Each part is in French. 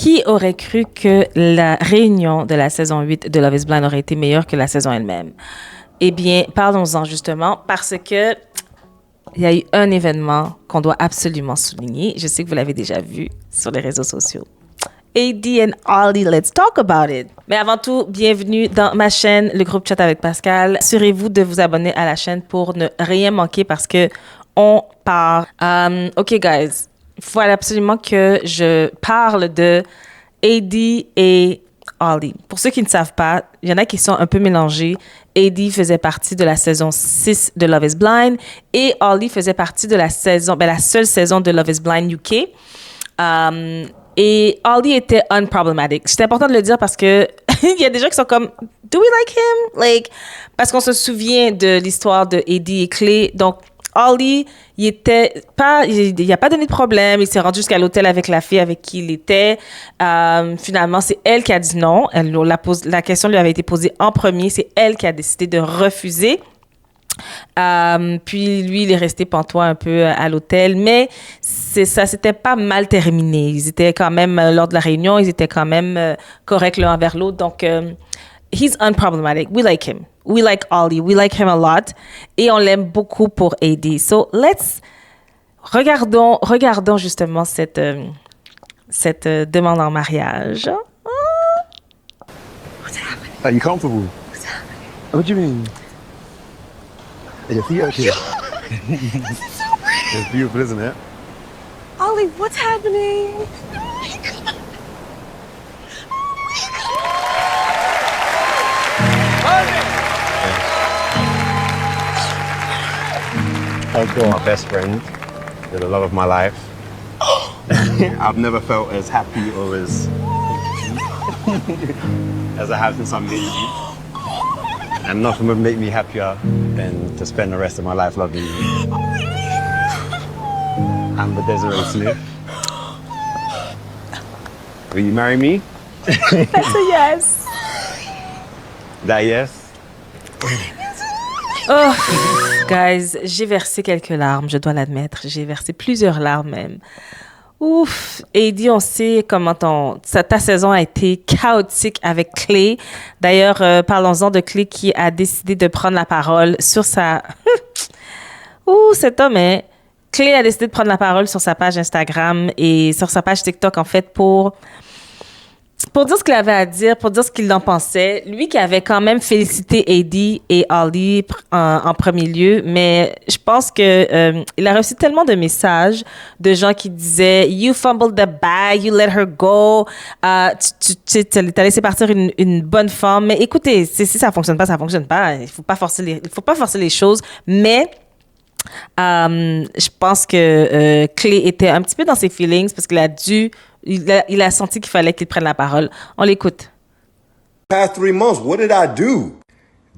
Qui aurait cru que la réunion de la saison 8 de Love is Blind aurait été meilleure que la saison elle-même? Eh bien, parlons-en justement parce que il y a eu un événement qu'on doit absolument souligner. Je sais que vous l'avez déjà vu sur les réseaux sociaux. AD and Ollie, let's talk about it. Mais avant tout, bienvenue dans ma chaîne, le groupe Chat avec Pascal. Assurez-vous de vous abonner à la chaîne pour ne rien manquer parce que on part. OK, guys. Il faut absolument que je parle de AD et Ollie. Pour ceux qui ne savent pas, il y en a qui sont un peu mélangés. AD faisait partie de la saison 6 de Love is Blind et Ollie faisait partie de la saison, la seule saison de Love is Blind UK. Et Ollie était unproblematic. C'est important de le dire parce que il y a des gens qui sont comme Do we like him? Parce qu'on se souvient de l'histoire de AD et Clay. Donc Ollie, il a pas donné de problème. Il s'est rendu jusqu'à l'hôtel avec la fille avec qui il était. Finalement, c'est elle qui a dit non. La question lui avait été posée en premier. C'est elle qui a décidé de refuser. Puis lui, il est resté pantois un peu à l'hôtel. Mais ça s'était pas mal terminé. Ils étaient quand même, lors de la réunion, ils étaient quand même corrects l'un envers l'autre. Donc, he's unproblematic. We like him. We like Ollie. We like him a lot. Et on l'aime beaucoup pour AD. So, regardons justement cette demande en mariage. Are you comfortable? What's happening? What do you mean? Your feet are here. This is so pretty. It's beautiful, isn't it? Ollie, what's happening? I've got my best friend. You're the love of my life. I've never felt as happy or as I have since I met you. And nothing would make me happier than to spend the rest of my life loving you. Amber Desiree Smith. Will you marry me? That's a yes. That yes? Oh, guys, j'ai versé quelques larmes, je dois l'admettre. J'ai versé plusieurs larmes même. Ouf! Eddie, on sait comment ta saison a été chaotique avec Clay. D'ailleurs, parlons-en de Clay qui a décidé de prendre la parole sur sa... Ouh, cet homme, hein? Clay a décidé de prendre la parole sur sa page Instagram et sur sa page TikTok, en fait, pour dire ce qu'il avait à dire, pour dire ce qu'il en pensait. Lui qui avait quand même félicité AD et Ollie en premier lieu, mais je pense que il a reçu tellement de messages de gens qui disaient « You fumbled the bag, you let her go, t'as laissé partir une bonne femme. » Mais écoutez, si ça fonctionne pas, ça fonctionne pas. Il faut pas forcer les choses, mais... je pense que Clay était un petit peu dans ses feelings parce qu'il a senti qu'il fallait qu'il prenne la parole. On l'écoute. Past 3 months, what did I do?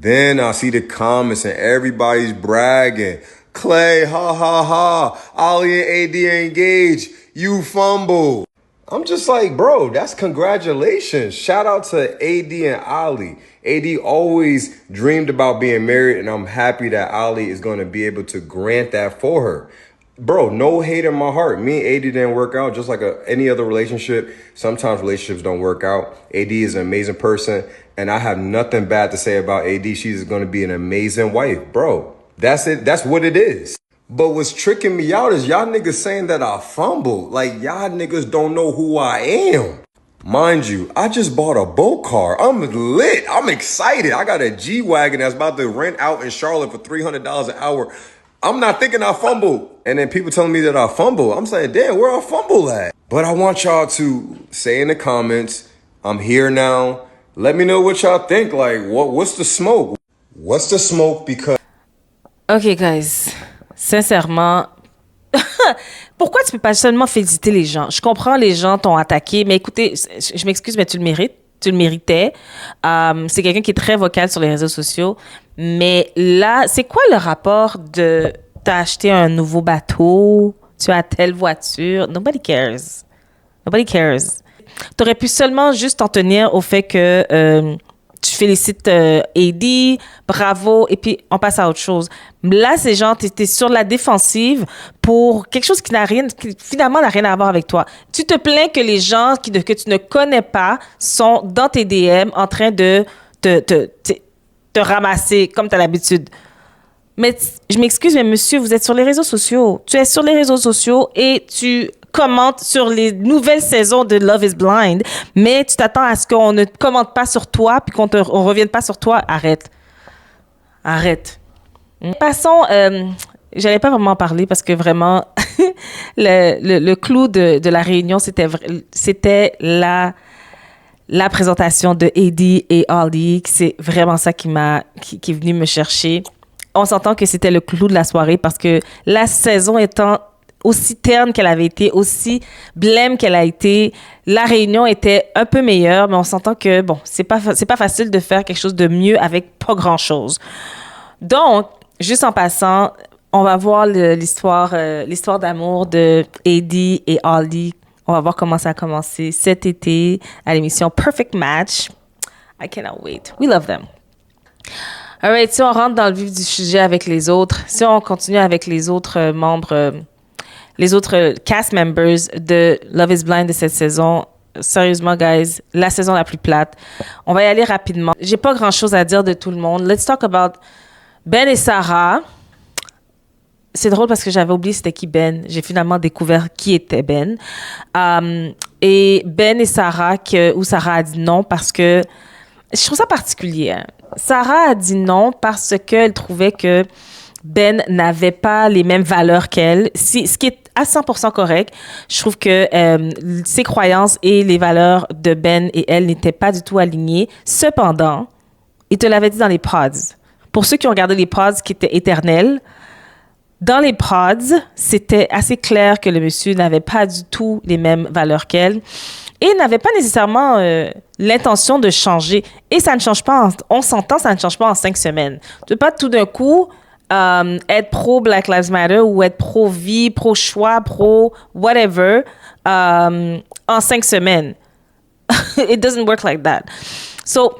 Then I see the comments and everybody's bragging. Clay, ha ha ha. Ollie and AD engaged. You fumble. I'm just like, bro, that's congratulations. Shout out to AD and Ollie. AD always dreamed about being married, and I'm happy that Ollie is going to be able to grant that for her. Bro, no hate in my heart. Me and AD didn't work out just like any other relationship. Sometimes relationships don't work out. AD is an amazing person, and I have nothing bad to say about AD. She's going to be an amazing wife. Bro, that's it. That's what it is. But what's tricking me out is y'all niggas saying that I fumbled. Like, y'all niggas don't know who I am. Mind you, I just bought a boat car. I'm lit. I'm excited. I got a G-Wagon that's about to rent out in Charlotte for $300 an hour. I'm not thinking I fumbled. And then people telling me that I fumble. I'm saying, damn, where I fumble at? But I want y'all to say in the comments, I'm here now. Let me know what y'all think. Like, what's the smoke? What's the smoke? Because... OK, guys. Sincèrement, pourquoi tu peux pas seulement féliciter les gens? Je comprends, les gens t'ont attaqué, mais écoutez, je m'excuse, mais tu le mérites. Tu le méritais. C'est quelqu'un qui est très vocal sur les réseaux sociaux. Mais là, c'est quoi le rapport de t'as acheté un nouveau bateau, tu as telle voiture? Nobody cares. Nobody cares. T'aurais pu seulement juste t'en tenir au fait que tu félicites AD, bravo, et puis on passe à autre chose. Là, c'est genre, t'es sur la défensive pour quelque chose qui finalement n'a rien à voir avec toi. Tu te plains que les gens que tu ne connais pas sont dans tes DM en train de te ramasser comme tu as l'habitude. Mais je m'excuse, mais monsieur, vous êtes sur les réseaux sociaux. Tu es sur les réseaux sociaux et tu commentes sur les nouvelles saisons de Love is Blind, mais tu t'attends à ce qu'on ne commente pas sur toi puis qu'on revienne pas sur toi. Arrête. Passons, j'allais pas vraiment en parler parce que vraiment, le clou de la réunion, c'était la présentation de Eddie et Holly. C'est vraiment ça qui est venu me chercher. On s'entend que c'était le clou de la soirée parce que la saison étant aussi terne qu'elle avait été, aussi blême qu'elle a été, la réunion était un peu meilleure, mais on s'entend que, bon, c'est pas facile de faire quelque chose de mieux avec pas grand-chose. Donc, juste en passant, on va voir l'histoire d'amour de Eddie et Holly. On va voir comment ça a commencé cet été à l'émission Perfect Match. I cannot wait. We love them. All right, si on rentre dans le vif du sujet avec les autres, si on continue avec les autres membres, les autres cast members de Love is Blind de cette saison, sérieusement, guys, la saison la plus plate. On va y aller rapidement. J'ai pas grand-chose à dire de tout le monde. Let's talk about Ben et Sarah. C'est drôle parce que j'avais oublié c'était qui Ben. J'ai finalement découvert qui était Ben. Et Ben et Sarah, où Sarah a dit non parce que... Je trouve ça particulier. Hein. Sarah a dit non parce qu'elle trouvait que Ben n'avait pas les mêmes valeurs qu'elle. Ce qui est à 100% correct. Je trouve que ses croyances et les valeurs de Ben et elle n'étaient pas du tout alignées. Cependant, il te l'avait dit dans les pods. Pour ceux qui ont regardé les pods qui étaient éternels, dans les pods, c'était assez clair que le monsieur n'avait pas du tout les mêmes valeurs qu'elle et n'avait pas nécessairement l'intention de changer. Et ça ne change pas, on s'entend, ça ne change pas en 5 semaines. Tu ne peux pas tout d'un coup être pro Black Lives Matter ou être pro vie, pro choix, pro whatever en 5 semaines. It doesn't work like that. So,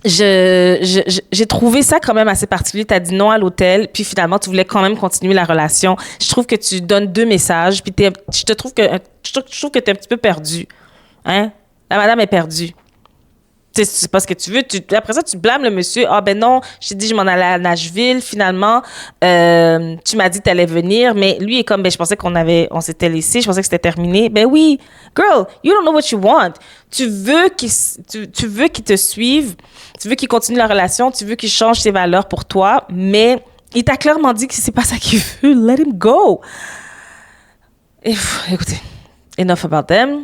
j'ai trouvé ça quand même assez particulier. Tu as dit non à l'hôtel, puis finalement, tu voulais quand même continuer la relation. Je trouve que tu donnes 2 messages, puis je trouve que tu es un petit peu perdu. Hein? La madame est perdue. Tu sais pas ce que tu veux. Après ça, tu blâmes le monsieur. Ah ben non, je t'ai dit je m'en allais à Nashville. Finalement, tu m'as dit que tu allais venir. Mais lui est comme, ben je pensais on s'était laissé. Je pensais que c'était terminé. Ben oui, girl, you don't know what you want. Tu veux qu'il te suive. Tu veux qu'il continue la relation. Tu veux qu'il change ses valeurs pour toi. Mais il t'a clairement dit que c'est pas ça qu'il veut. Let him go. Et, écoutez, enough about them.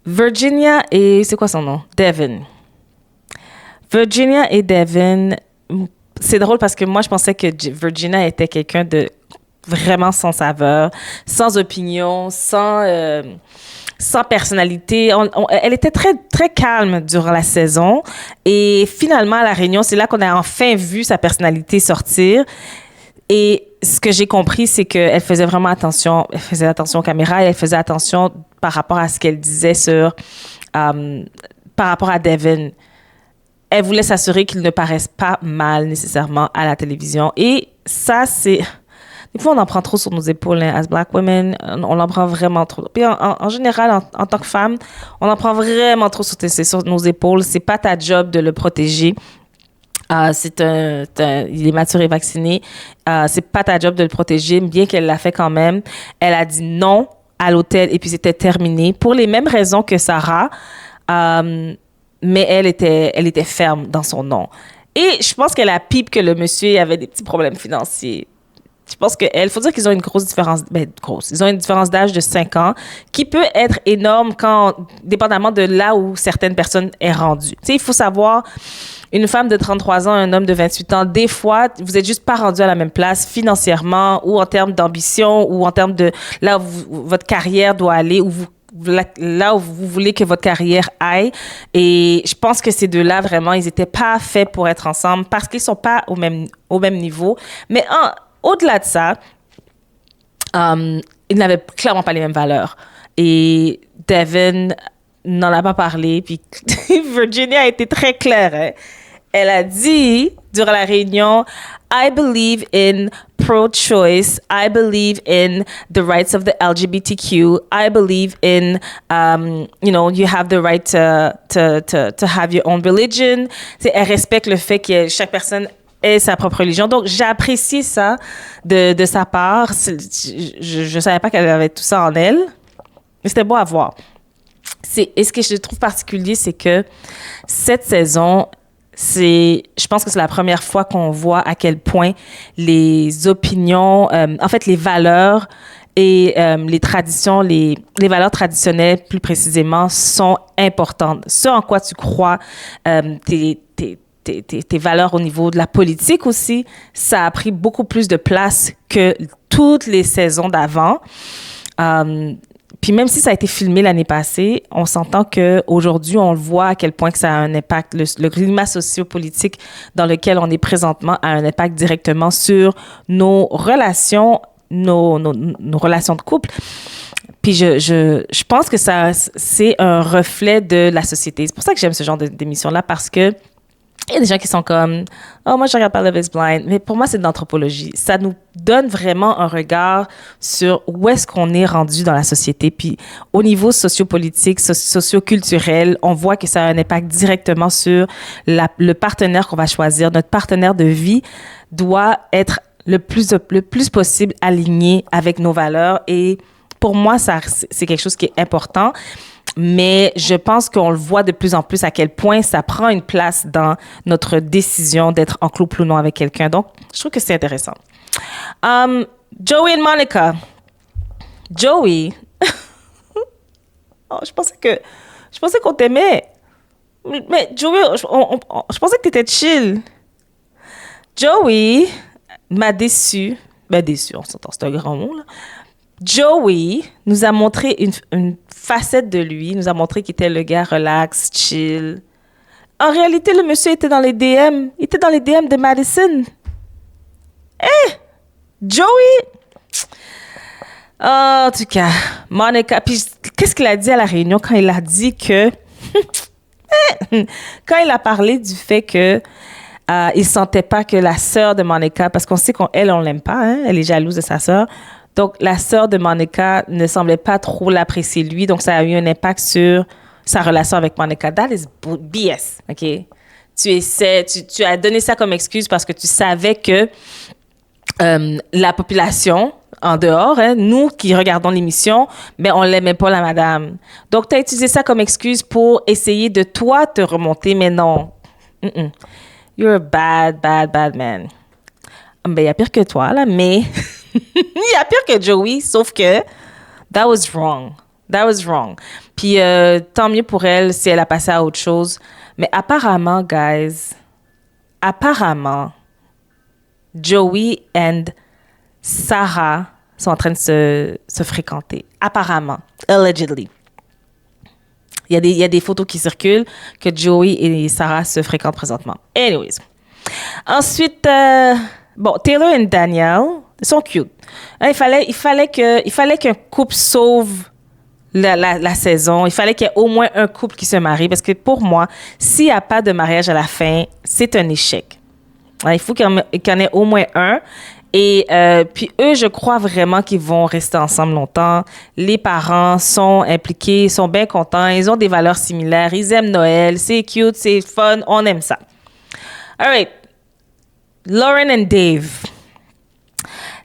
Virginia et... C'est quoi son nom? Devin. Virginia et Devin... C'est drôle parce que moi, je pensais que Virginia était quelqu'un de vraiment sans saveur, sans opinion, sans personnalité. Elle était très, très calme durant la saison. Et finalement, à la réunion, c'est là qu'on a enfin vu sa personnalité sortir. Et ce que j'ai compris, c'est qu'elle faisait vraiment attention. Elle faisait attention aux caméras et elle faisait attention par rapport à ce qu'elle disait par rapport à Devin. Elle voulait s'assurer qu'il ne paraisse pas mal nécessairement à la télévision. Et ça, c'est... Des fois, on en prend trop sur nos épaules, hein, as Black women. On en prend vraiment trop. Puis en général, en tant que femme, on en prend vraiment trop sur nos épaules. C'est pas ta job de le protéger. Il est mature et vacciné. C'est pas ta job de le protéger, bien qu'elle l'a fait quand même. Elle a dit non à l'hôtel et puis c'était terminé pour les mêmes raisons que Sarah. Mais elle était ferme dans son non. Et je pense qu'elle a pipe que le monsieur avait des petits problèmes financiers. Je pense qu'il faut dire qu'ils ont une grosse différence, ils ont une différence d'âge de 5 ans qui peut être énorme dépendamment de là où certaines personnes est rendues. Tu sais, il faut savoir, une femme de 33 ans, un homme de 28 ans, des fois, vous n'êtes juste pas rendu à la même place financièrement ou en termes d'ambition ou en termes de là où votre carrière doit aller, là où vous voulez que votre carrière aille. Et je pense que ces deux-là, vraiment, ils n'étaient pas faits pour être ensemble parce qu'ils ne sont pas au même niveau. Mais au-delà de ça, ils n'avaient clairement pas les mêmes valeurs. Et Devin n'en a pas parlé. Puis Virginia a été très claire. Hein. Elle a dit durant la réunion, I believe in pro-choice. I believe in the rights of the LGBTQ. I believe in, you have the right to have your own religion. Elle respecte le fait que chaque personne ait sa propre religion. Donc, j'ai apprécié ça de sa part. Je ne savais pas qu'elle avait tout ça en elle. Mais c'était beau à voir. Et ce que je trouve particulier, c'est que cette saison, je pense que c'est la première fois qu'on voit à quel point les opinions, les valeurs et les traditions, les valeurs traditionnelles plus précisément, sont importantes. Ce en quoi tu crois, tes valeurs au niveau de la politique aussi, ça a pris beaucoup plus de place que toutes les saisons d'avant. Puis même si ça a été filmé l'année passée, on s'entend qu'aujourd'hui, on le voit à quel point que ça a un impact. Le climat sociopolitique dans lequel on est présentement a un impact directement sur nos relations, nos relations de couple. Puis je pense que c'est un reflet de la société. C'est pour ça que j'aime ce genre d'émission-là, parce que il y a des gens qui sont comme « Oh, moi, je regarde pas Love is Blind ». Mais pour moi, c'est de l'anthropologie. Ça nous donne vraiment un regard sur où est-ce qu'on est rendu dans la société. Puis au niveau sociopolitique, socioculturel, on voit que ça a un impact directement sur le partenaire qu'on va choisir. Notre partenaire de vie doit être le plus possible aligné avec nos valeurs. Et pour moi, c'est quelque chose qui est important. Mais je pense qu'on le voit de plus en plus à quel point ça prend une place dans notre décision d'être en couple ou non avec quelqu'un. Donc, je trouve que c'est intéressant. Joey et Monica. Joey. Oh, je pensais qu'on t'aimait. Mais Joey, je pensais que t'étais chill. Joey m'a déçu. Ben, déçu, on s'entend, c'est un grand mot, là. Joey nous a montré une facette de lui, nous a montré qu'il était le gars relax, chill. En réalité, le monsieur était dans les DM. Il était dans les DM de Madison. Joey! Oh, en tout cas, Monica. Puis, qu'est-ce qu'il a dit à la réunion quand il a dit que... quand il a parlé du fait que il sentait pas que la sœur de Monica, parce qu'on sait qu'elle, on l'aime pas, hein, elle est jalouse de sa sœur. Donc, la sœur de Monica ne semblait pas trop l'apprécier lui. Donc, ça a eu un impact sur sa relation avec Monica. That is BS, OK? Tu as donné ça comme excuse parce que tu savais que la population en dehors, hein, nous qui regardons l'émission, mais on l'aimait pas, la madame. Donc, tu as utilisé ça comme excuse pour essayer de toi te remonter, mais non. You're a bad man. Ben, il y a pire que toi, là, mais... Il y a pire que Joey, sauf que that was wrong. Puis tant mieux pour elle si elle a passé à autre chose. Mais apparemment, guys, Joey and Sarah sont en train de se fréquenter. Apparemment. Allegedly. Il y a des photos qui circulent que Joey et Sarah se fréquentent présentement. Anyways. Ensuite, Taylor et Danielle, ils sont cute. Il fallait qu'un couple sauve la saison. Il fallait qu'il y ait au moins un couple qui se marie. Parce que pour moi, s'il n'y a pas de mariage à la fin, c'est un échec. Il faut qu'il y en ait au moins un. Et puis eux, je crois vraiment qu'ils vont rester ensemble longtemps. Les parents sont impliqués, sont bien contents. Ils ont des valeurs similaires. Ils aiment Noël. C'est cute, c'est fun. On aime ça. All right. Lauren and Dave.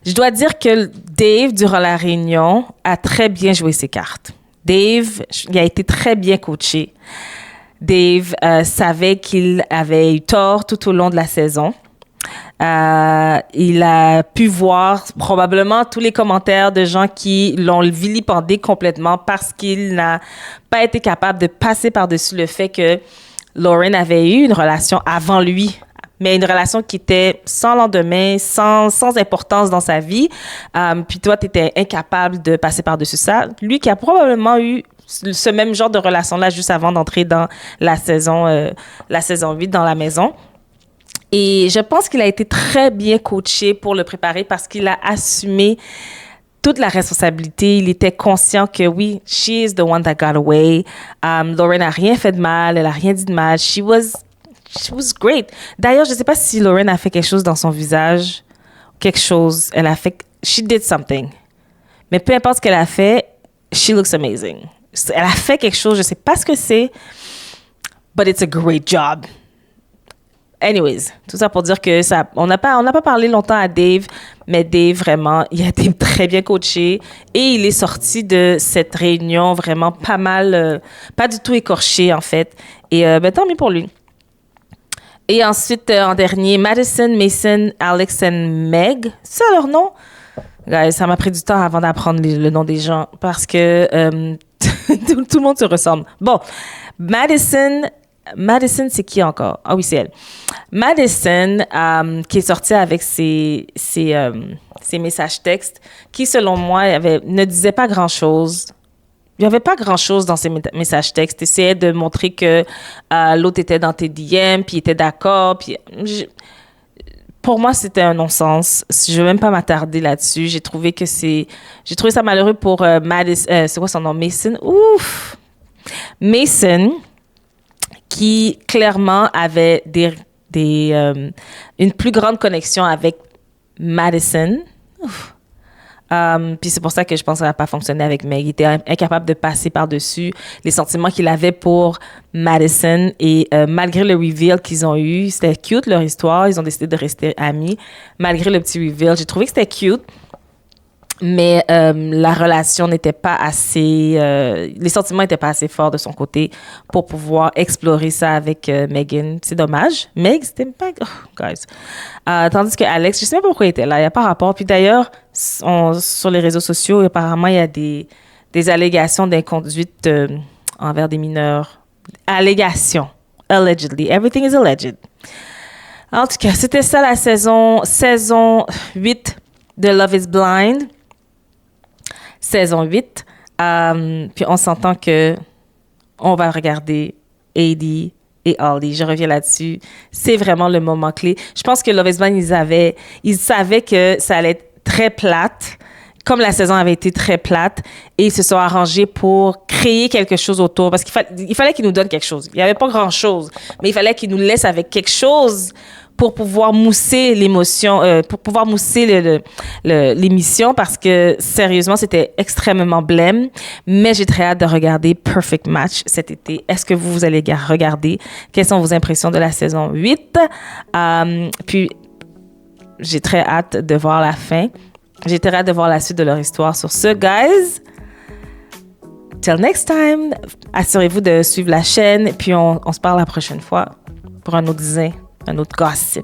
Je dois dire que Dave, durant la réunion, a très bien joué ses cartes. Dave, il a été très bien coaché. Dave savait qu'il avait eu tort tout au long de la saison. Il a pu voir probablement tous les commentaires de gens qui l'ont vilipendé complètement parce qu'il n'a pas été capable de passer par-dessus le fait que Lauren avait eu une relation avant lui, mais une relation qui était sans lendemain, sans importance dans sa vie. Puis toi, tu étais incapable de passer par-dessus ça. Lui qui a probablement eu ce même genre de relation-là juste avant d'entrer dans la saison 8 dans la maison. Et je pense qu'il a été très bien coaché pour le préparer parce qu'il a assumé toute la responsabilité. Il était conscient que oui, she is the one that got away. Lauren n'a rien fait de mal, elle a rien dit de mal. She was great. D'ailleurs, je sais pas si Lauren a fait quelque chose dans son visage, quelque chose. Elle a fait, she did something. Mais peu importe ce qu'elle a fait, she looks amazing. Elle a fait quelque chose, je sais pas ce que c'est, but it's a great job. Anyways, tout ça pour dire que ça, on n'a pas parlé longtemps à Dave, mais Dave, vraiment, il a été très bien coaché et il est sorti de cette réunion vraiment pas mal, pas du tout écorché, en fait. Et tant mieux pour lui. Et ensuite, en dernier, Madison, Mason, Alex et Meg. C'est leur nom? Guys, ça m'a pris du temps avant d'apprendre le nom des gens parce que tout le monde se ressemble. Bon, Madison, c'est qui encore? Ah oui, c'est elle. Madison, qui est sortie avec ses messages textes, qui, selon moi, ne disait pas grand-chose. Il n'y avait pas grand-chose dans ces messages textes. Essayait de montrer que l'autre était dans tes DM, puis il était d'accord. Puis pour moi, c'était un non-sens. Je ne vais même pas m'attarder là-dessus. J'ai trouvé ça malheureux pour Madison. C'est quoi son nom? Mason? Ouf! Mason, qui clairement avait une plus grande connexion avec Madison. Puis c'est pour ça que je pense que ça n'a pas fonctionné avec Meg. Il était incapable de passer par-dessus les sentiments qu'il avait pour Madison. Et malgré le reveal qu'ils ont eu, c'était cute leur histoire. Ils ont décidé de rester amis. Malgré le petit reveal, j'ai trouvé que c'était cute. Mais la relation n'était pas assez... les sentiments n'étaient pas assez forts de son côté pour pouvoir explorer ça avec Megan. C'est dommage. Meg, c'était pas... Oh, guys. Tandis que Alex, je sais même pas pourquoi il était là. Il n'y a pas rapport. Puis d'ailleurs, sur les réseaux sociaux, apparemment, il y a des allégations d'inconduite envers des mineurs. Allégations. Allegedly. Everything is alleged. En tout cas, c'était ça la saison 8 de Love is Blind. Saison 8. Puis on s'entend que on va regarder Eddie et Holly. Je reviens là-dessus. C'est vraiment le moment clé. Je pense que Love is Blind, ils savaient que ça allait être très plate, comme la saison avait été très plate, et ils se sont arrangés pour créer quelque chose autour. Parce qu'il fallait qu'ils nous donnent quelque chose. Il n'y avait pas grand-chose, mais il fallait qu'ils nous laissent avec quelque chose pour pouvoir mousser l'émotion, pour pouvoir mousser l'émission, parce que sérieusement, c'était extrêmement blême. Mais j'ai très hâte de regarder Perfect Match cet été. Est-ce que vous allez regarder? Quelles sont vos impressions de la saison 8? Puis, j'ai très hâte de voir la fin. J'ai très hâte de voir la suite de leur histoire. Sur ce, guys, till next time, assurez-vous de suivre la chaîne, puis on se parle la prochaine fois pour un autre zin. Un autre gossip.